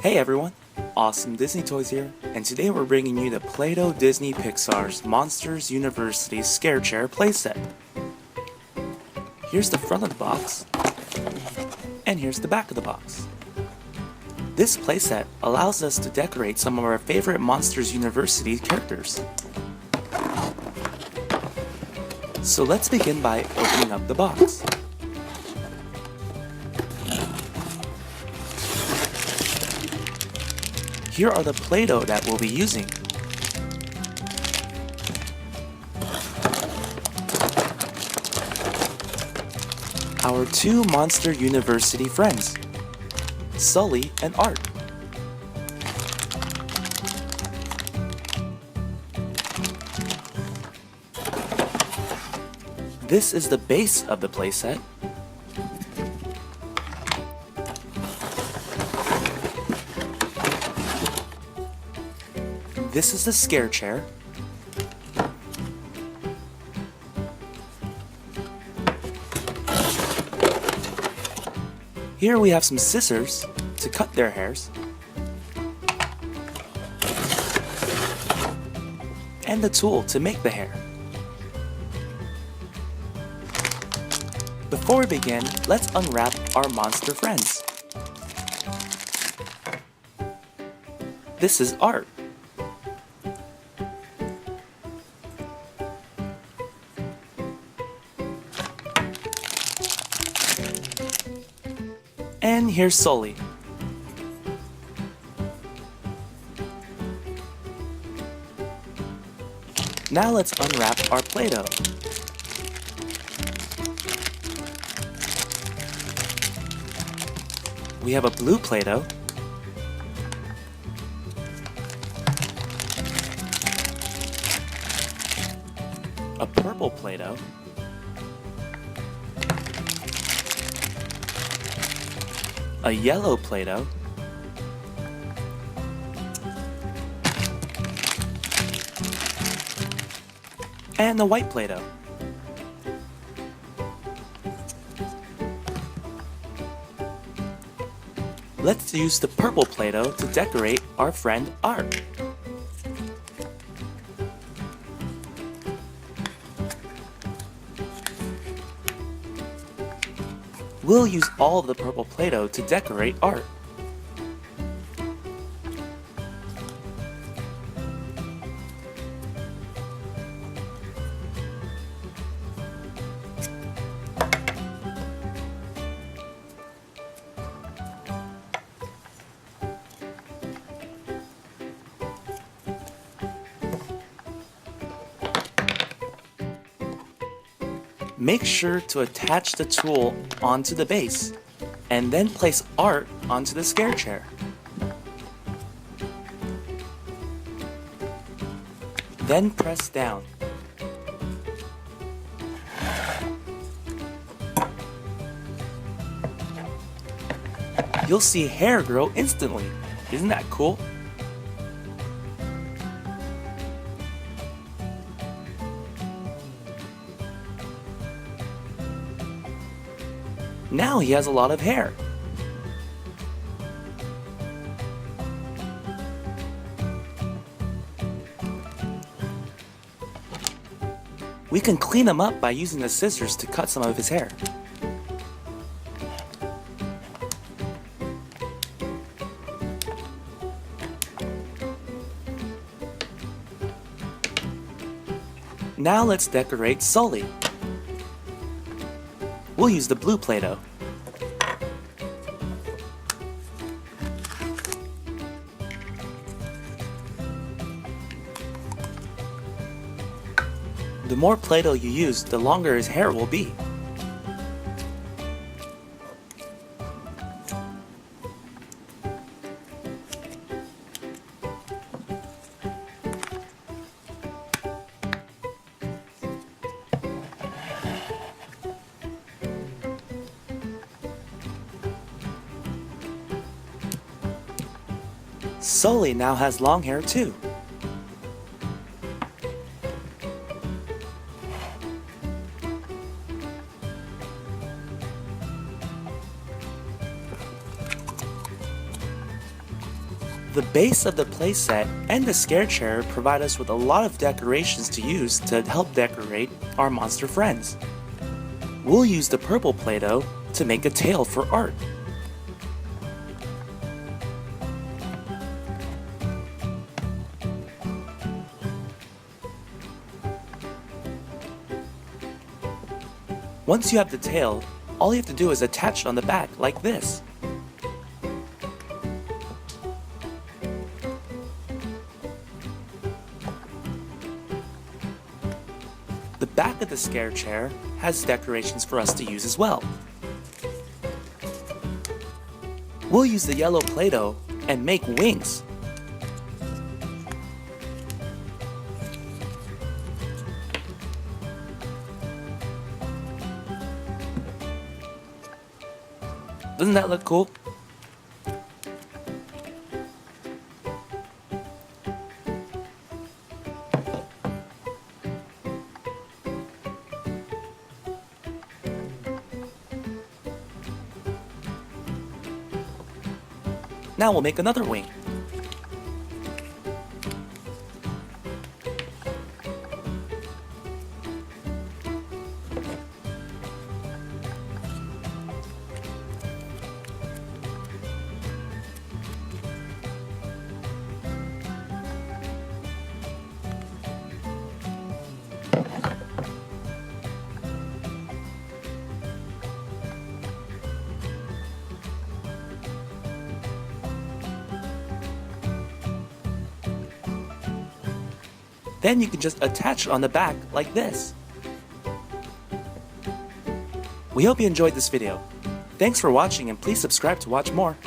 Hey everyone, Awesome Disney Toys here, and today we're bringing you the Play-Doh Disney Pixar's Monsters University Scare Chair Playset. Here's the front of the box, and here's the back of the box. This playset allows us to decorate some of our favorite Monsters University characters. So let's begin by opening up the box. Here are the Play-Doh that we'll be using. Our two Monster University friends, Sully and Art. This is the base of the playset. This is the scare chair. Here we have some scissors to cut their hairs. And the tool to make the hair. Before we begin, let's unwrap our monster friends. This is Art. And here's Sully. Now let's unwrap our Play-Doh. We have a blue Play-Doh, a purple Play-Doh, a yellow Play-Doh, and a white Play-Doh. Let's use the purple Play-Doh to decorate our friend Art. We'll use all of the purple Play-Doh to decorate Art. Make sure to attach the tool onto the base, and then place Art onto the scare chair. Then press down. You'll see hair grow instantly. Isn't that cool? Now he has a lot of hair. We can clean him up by using the scissors to cut some of his hair. Now let's decorate Sully. We'll use the blue Play-Doh. The more Play-Doh you use, the longer his hair will be. Sully now has long hair too. The base of the playset and the scare chair provide us with a lot of decorations to use to help decorate our monster friends. We'll use the purple Play-Doh to make a tail for art. Once you have the tail, all you have to do is attach it on the back like this. The back of the scare chair has decorations for us to use as well. We'll use the yellow Play-Doh and make wings. Doesn't that look cool? Now we'll make another wing. Then you can just attach it on the back like this. We hope you enjoyed this video. Thanks for watching and please subscribe to watch more.